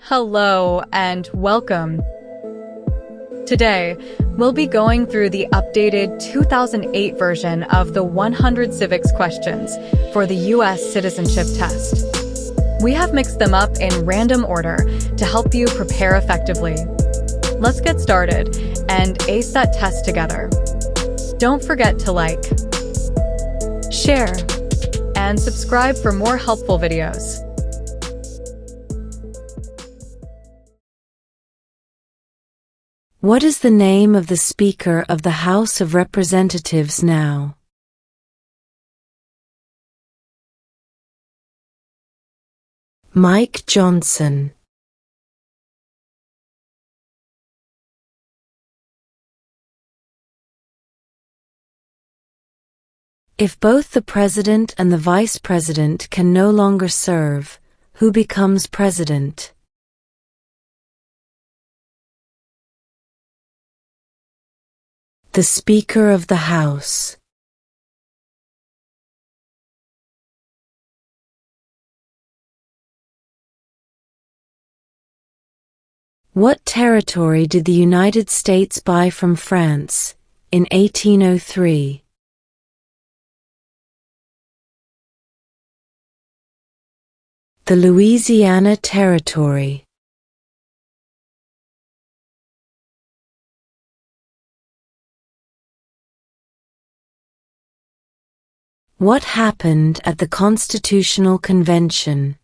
Hello and welcome. Today, we'll be going through the updated 2008 version of the 100 Civics Questions for the U.S. Citizenship Test. We have mixed them up in random order to help you prepare effectively. Let's get started and ace that test together. Don't forget to like, share, and subscribe for more helpful videos. What is the name of the Speaker of the House of Representatives now? Mike Johnson. If both the President and the Vice President can no longer serve, who becomes President? The Speaker of the House. What territory did the United States buy from France in 1803? The Louisiana Territory. What happened at the Constitutional Convention?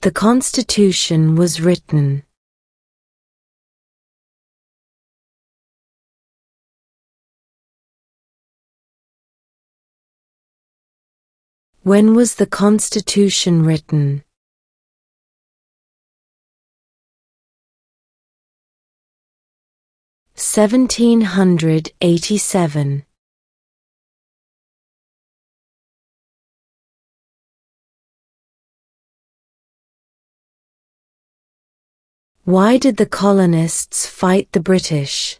The Constitution was written. When was the Constitution written? (1787). Why did the colonists fight the British?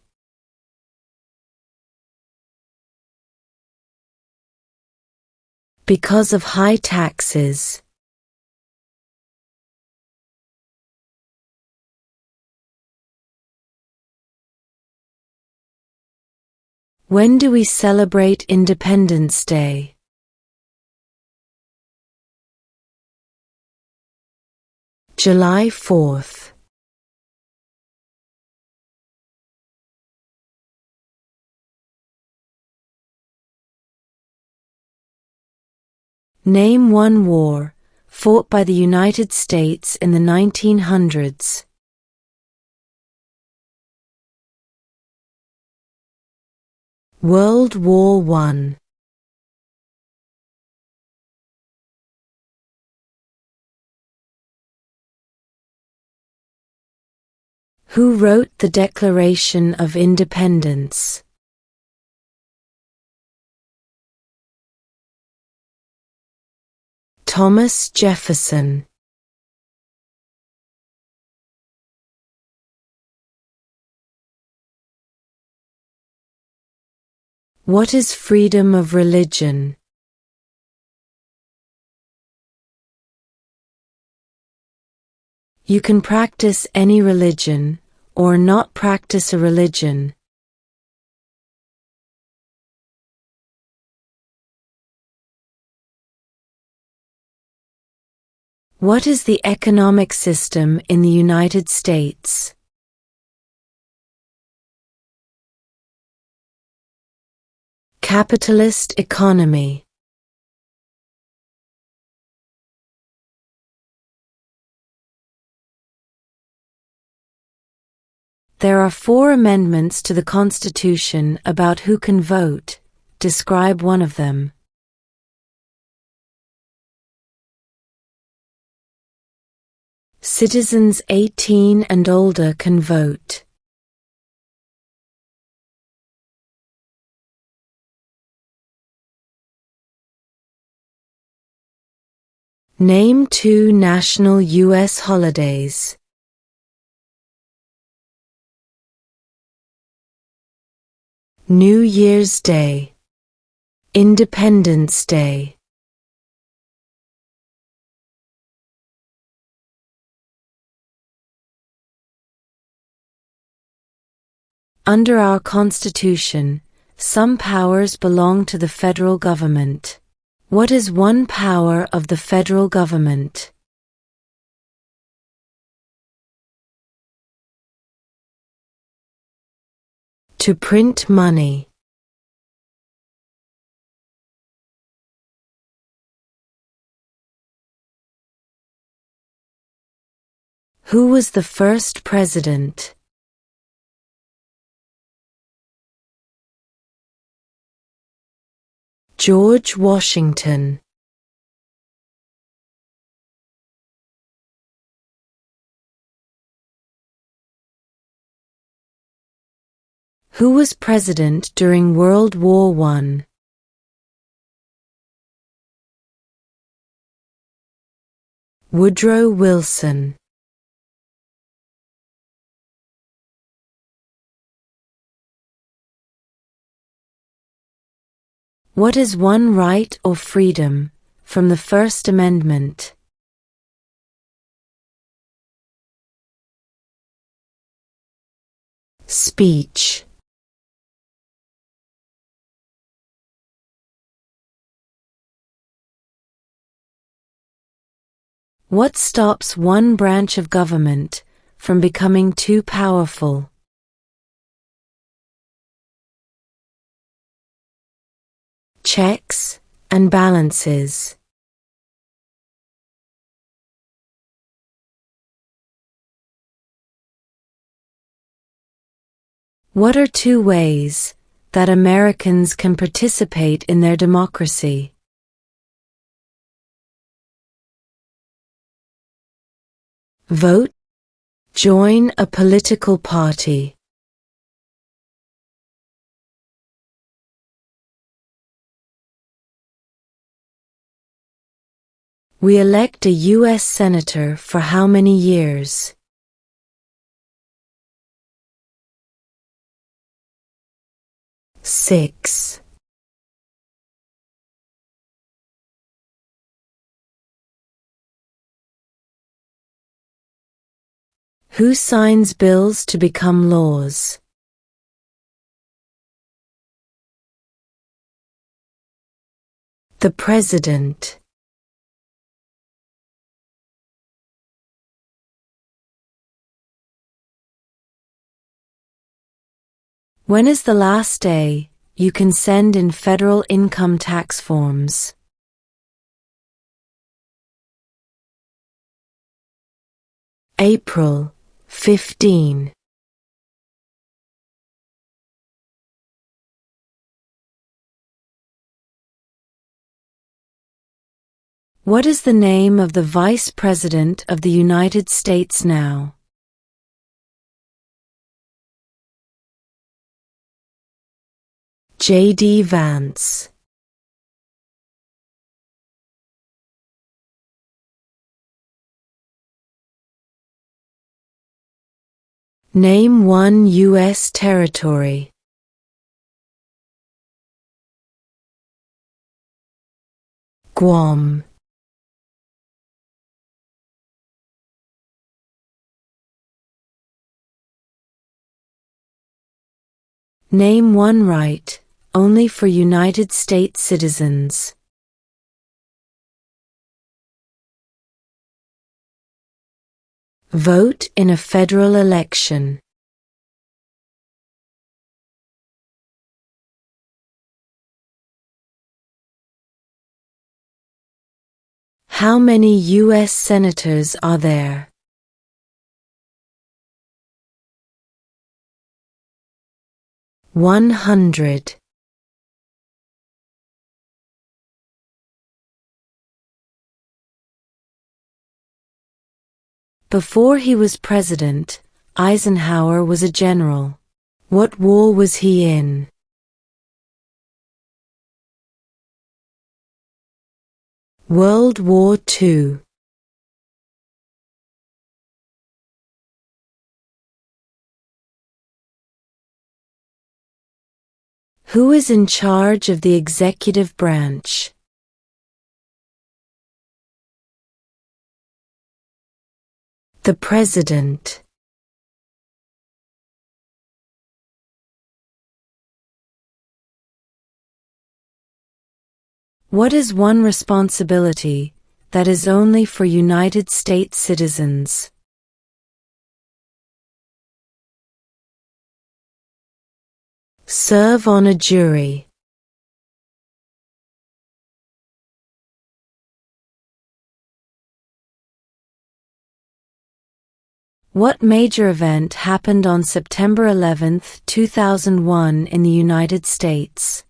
Because of high taxes. When do we celebrate Independence Day? July 4th. Name one war fought by the United States in the 1900s. World War I. Who wrote the Declaration of Independence? Thomas Jefferson. What is freedom of religion? You can practice any religion, or not practice a religion. What is the economic system in the United States? Capitalist economy. There are 4 amendments to the Constitution about who can vote. Describe one of them. Citizens 18 and older can vote. Name 2 national U.S. holidays. New Year's Day, Independence Day. Under our Constitution, some powers belong to the federal government. What is one power of the federal government? To print money. Who was the first president? George Washington. Who was president during World War I? Woodrow Wilson. What is one right or freedom from the First Amendment? Speech. What stops one branch of government from becoming too powerful? Checks and balances. What are two ways that Americans can participate in their democracy? Vote. Join a political party. We elect a U.S. Senator for how many years? 6. Who signs bills to become laws? The President. When is the last day you can send in federal income tax forms? April 15. What is the name of the Vice President of the United States now? J.D. Vance. Name one U.S. territory. Guam. Name one right only for United States citizens. Vote in a federal election. How many U.S. senators are there? 100. Before he was president, Eisenhower was a general. What war was he in? World War II. Who is in charge of the executive branch? The President. What is one responsibility that is only for United States citizens? Serve on a jury. What major event happened on September 11, 2001 in the United States?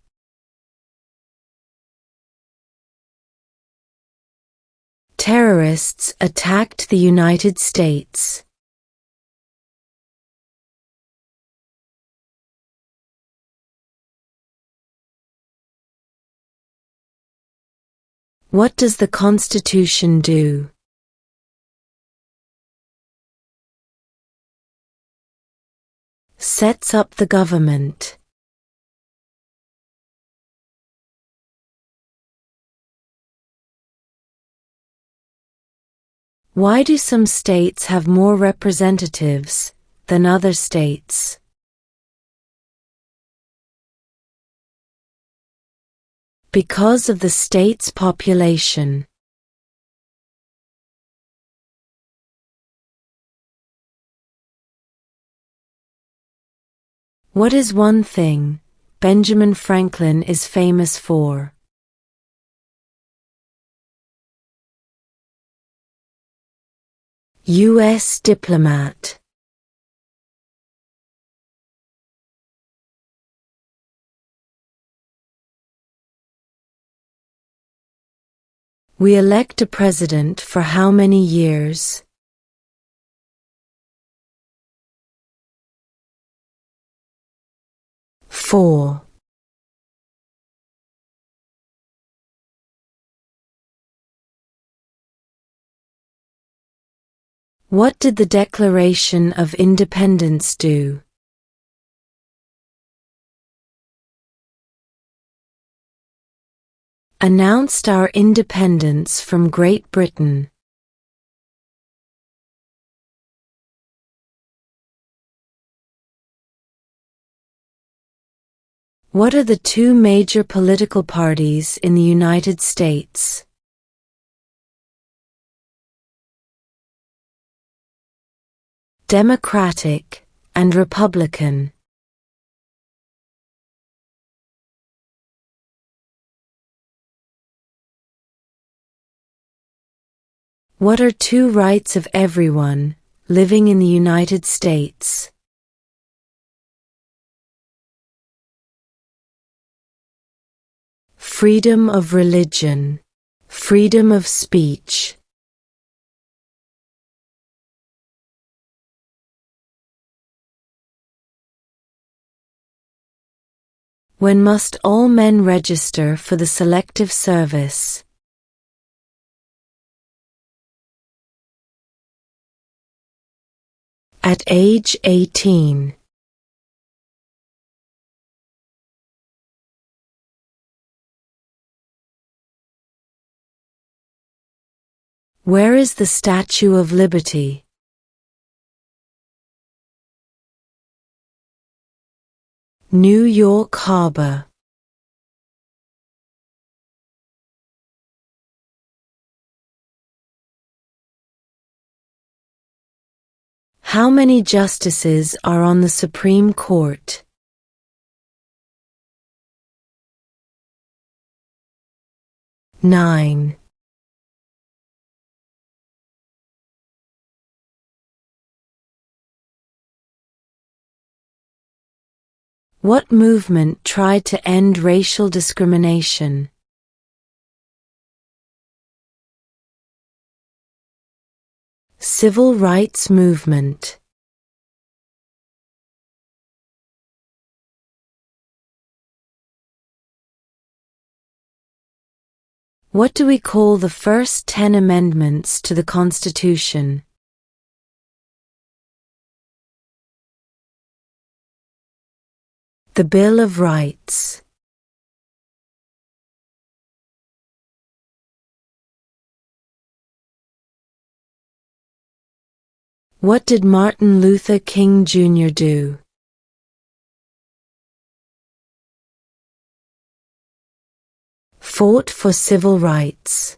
Terrorists attacked the United States. What does the Constitution do? Sets up the government. Why do some states have more representatives than other states? Because of the state's population. What is one thing Benjamin Franklin is famous for? U.S. diplomat. We elect a president for how many years? 4. What did the Declaration of Independence do? Announced our independence from Great Britain. What are the two major political parties in the United States? Democratic and Republican. What are two rights of everyone living in the United States? Freedom of religion, freedom of speech. When must all men register for the Selective Service? At age 18. Where is the Statue of Liberty? New York Harbor. How many justices are on the Supreme Court? 9. What movement tried to end racial discrimination? Civil rights movement. What do we call the first 10 amendments to the Constitution? The Bill of Rights. What did Martin Luther King Jr. do? Fought for civil rights.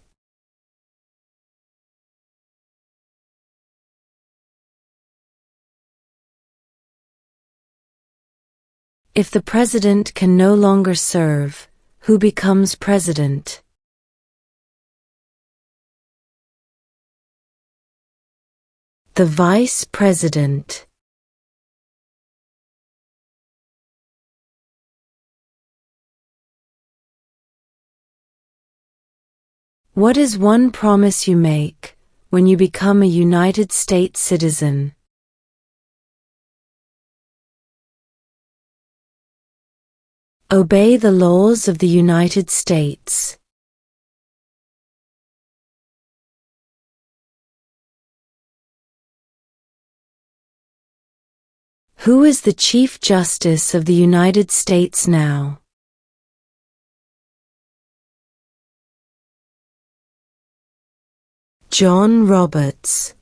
If the president can no longer serve, who becomes president? The vice president. What is one promise you make when you become a United States citizen? Obey the laws of the United States. Who is the Chief Justice of the United States now? John Roberts.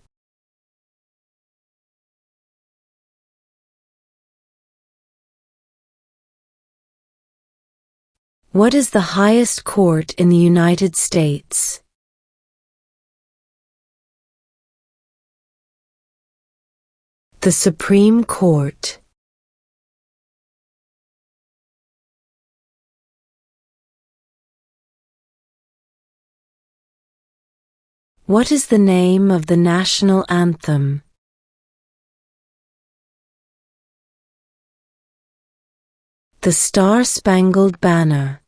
What is the highest court in the United States? The Supreme Court. What is the name of the national anthem? The Star-Spangled Banner.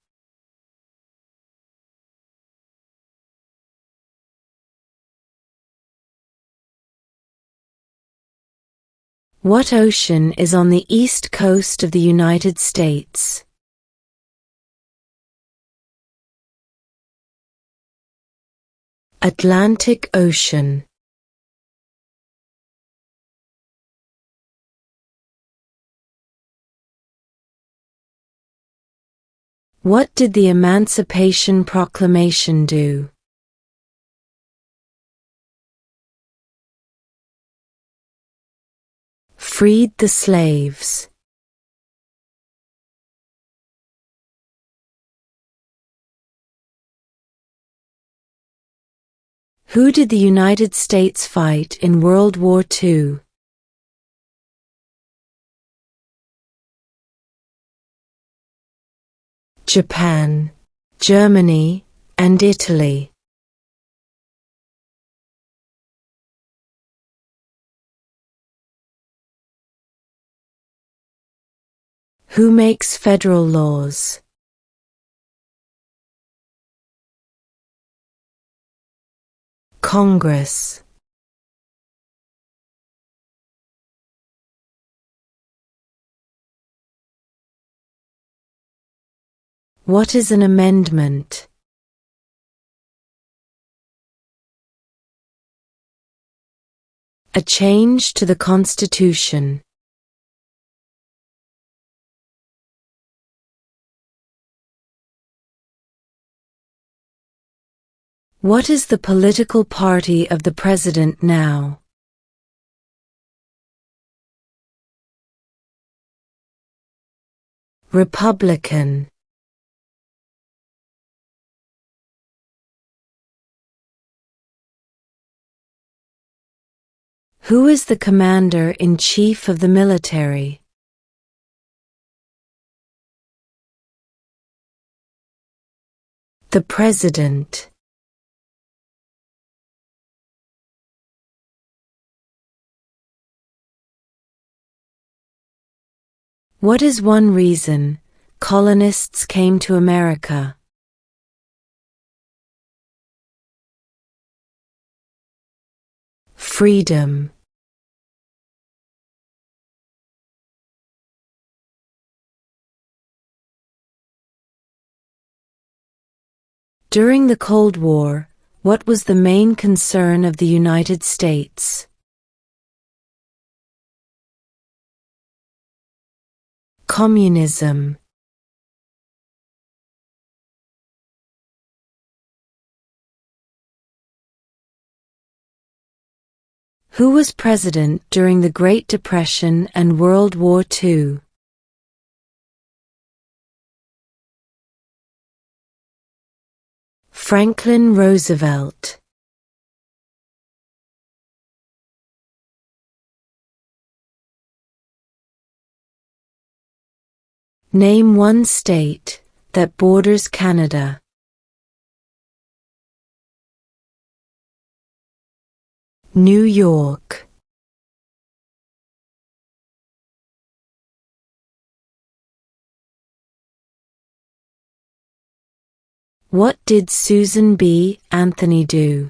What ocean is on the east coast of the United States? Atlantic Ocean. What did the Emancipation Proclamation do? Freed the slaves. Who did the United States fight in World War II? Japan, Germany, and Italy. Who makes federal laws? Congress. What is an amendment? A change to the Constitution. What is the political party of the president now? Republican. Who is the commander-in-chief of the military? The president. What is one reason colonists came to America? Freedom. During the Cold War, what was the main concern of the United States? Communism. Who was president during the Great Depression and World War II? Franklin Roosevelt. Name one state that borders Canada. New York. What did Susan B. Anthony do?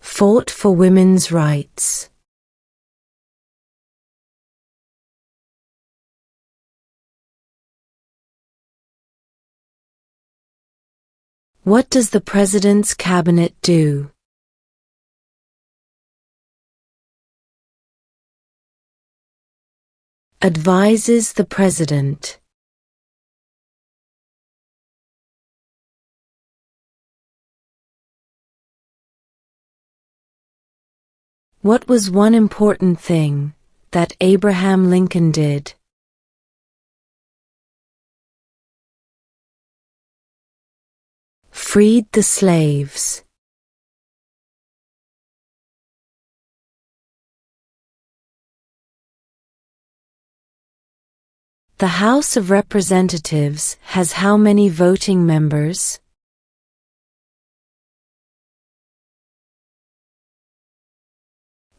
Fought for women's rights. What does the President's Cabinet do? Advises the President. What was one important thing that Abraham Lincoln did? Freed the slaves. The House of Representatives has how many voting members?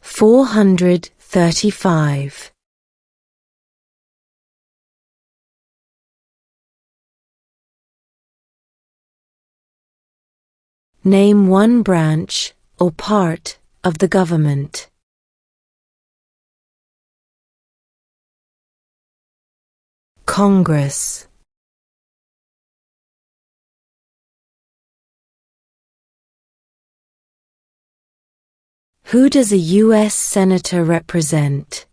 $435. Name one branch or part of the government. Congress. Who does a U.S. Senator represent?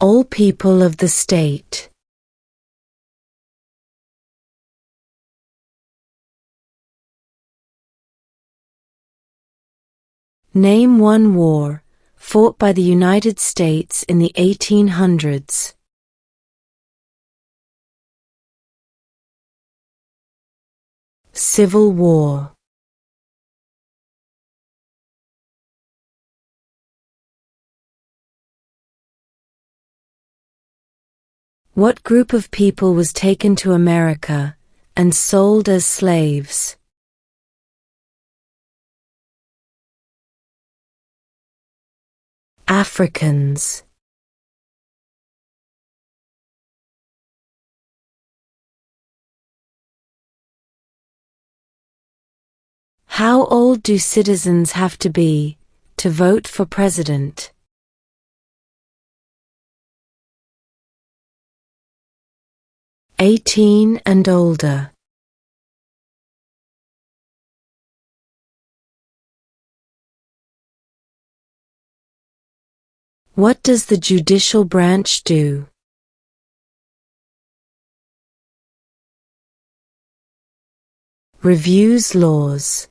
All people of the state. Name one war fought by the United States in the 1800s. Civil War. What group of people was taken to America and sold as slaves? Africans. How old do citizens have to be to vote for president? 18 and older. What does the judicial branch do? Reviews laws.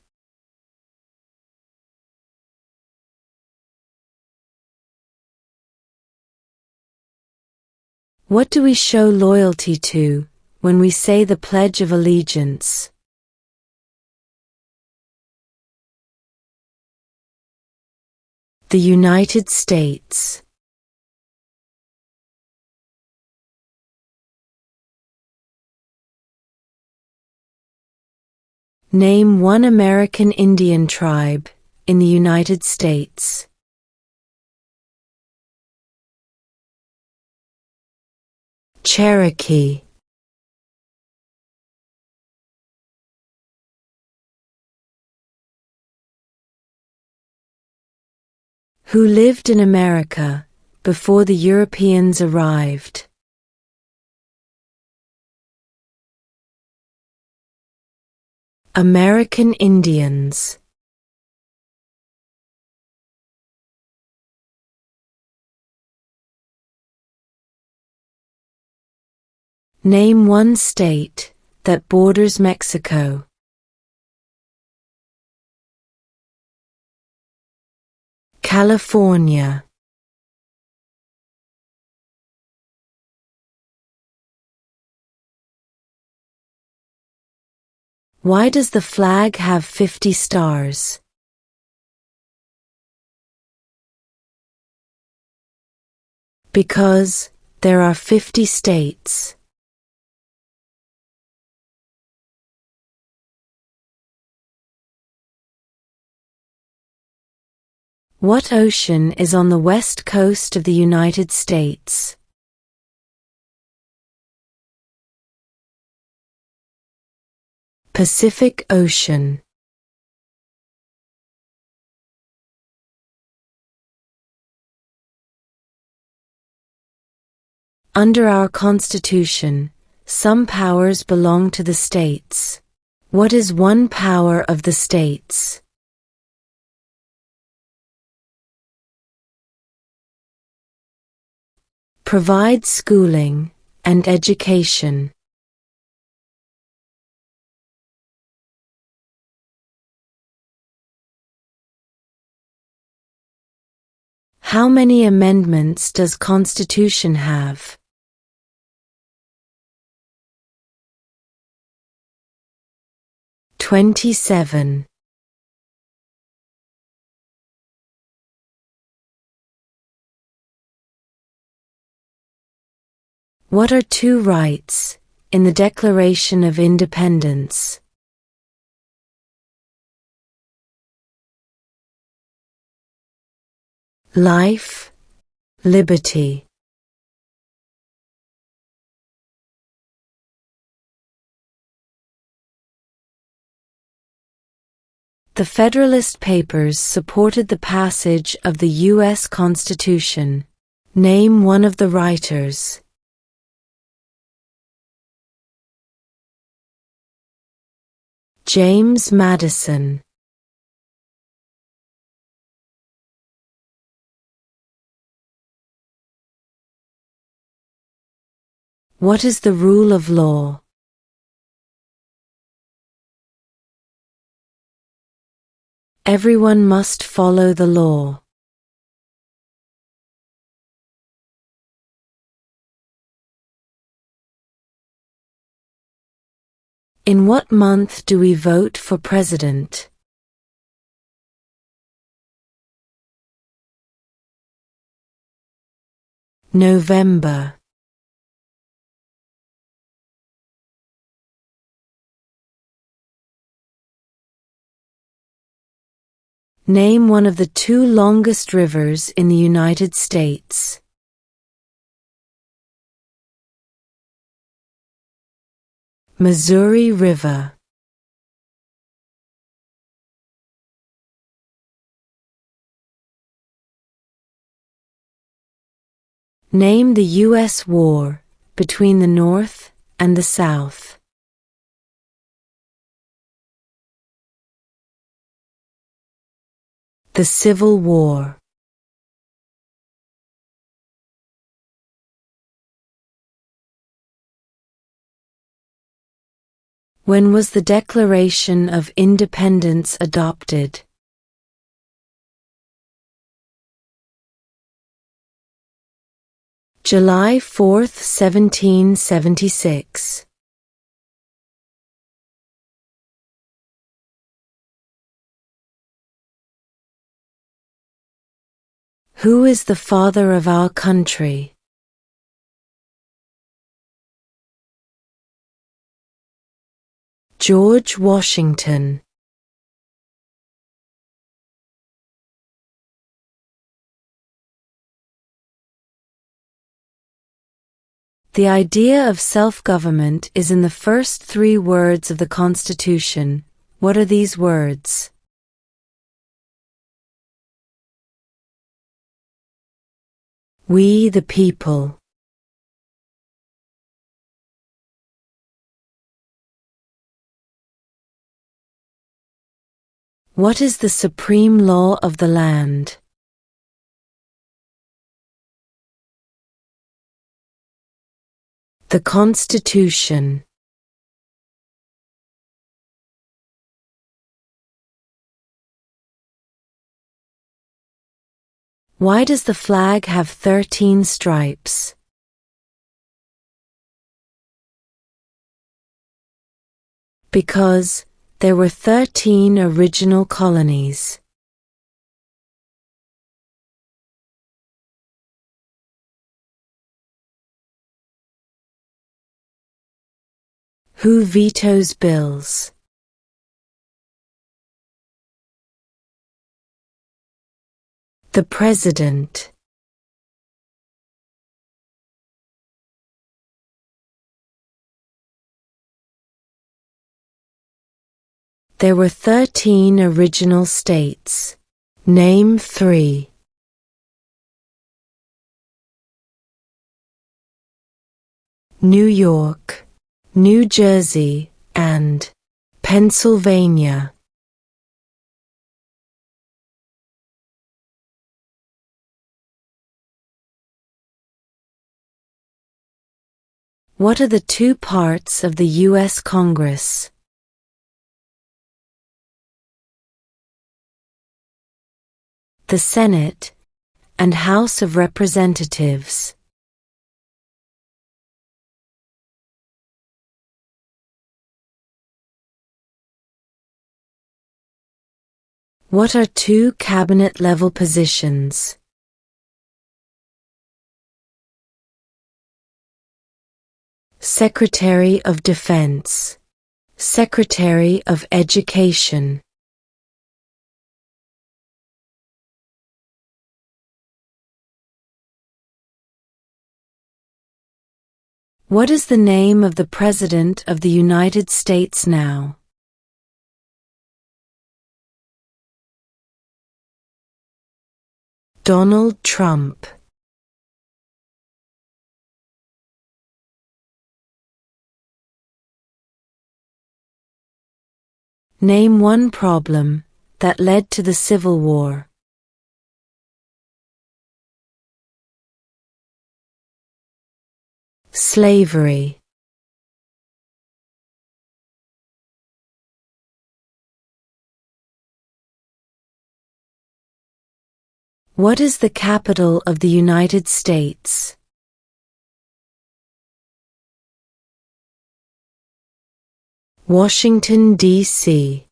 What do we show loyalty to when we say the Pledge of Allegiance? The United States. Name one American Indian tribe in the United States. Cherokee. Who lived in America before the Europeans arrived? American Indians. Name one state that borders Mexico. California. Why does the flag have 50 stars? Because there are 50 states. What ocean is on the west coast of the United States? Pacific Ocean. Under our Constitution, some powers belong to the states. What is one power of the states? Provide schooling and education. How many amendments does Constitution have? 27. What are two rights in the Declaration of Independence? Life, liberty. The Federalist Papers supported the passage of the U.S. Constitution. Name one of the writers. James Madison. What is the rule of law? Everyone must follow the law. In what month do we vote for president? November. Name one of the two longest rivers in the United States. Missouri River. Name the U.S. war between the North and the South. The Civil War. When was the Declaration of Independence adopted? July 4, 1776. Who is the father of our country? George Washington. The idea of self-government is in the first three words of the Constitution. What are these words? We the people. What is the supreme law of the land? The Constitution. Why does the flag have 13 stripes? Because There were 13 original colonies. Who vetoes bills? The President. There were 13 original states. Name 3. New York, New Jersey, and Pennsylvania. What are the two parts of the U.S. Congress? The Senate and House of Representatives. What are two cabinet-level positions? Secretary of Defense, Secretary of Education. What is the name of the President of the United States now? Donald Trump. Name one problem that led to the Civil War. Slavery. What is the capital of the United States? Washington, D.C.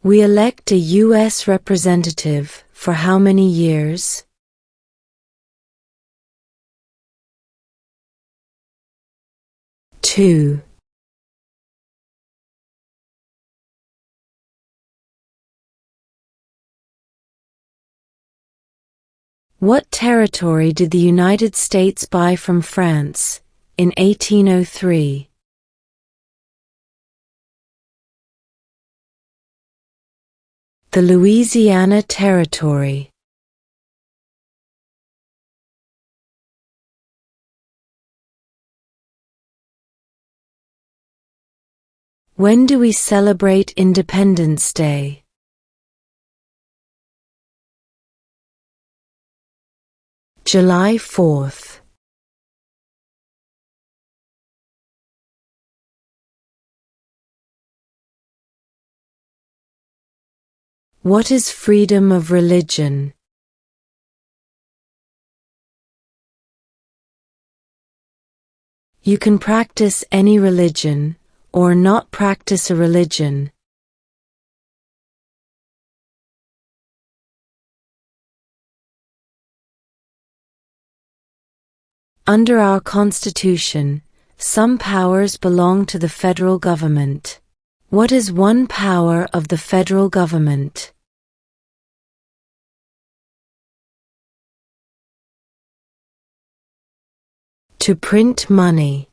We elect a U.S. representative for how many years? 2. What territory did the United States buy from France in 1803? The Louisiana Territory. When do we celebrate Independence Day? July 4th. What is freedom of religion? You can practice any religion, or not practice a religion. Under our Constitution, some powers belong to the federal government. What is one power of the federal government? To print money.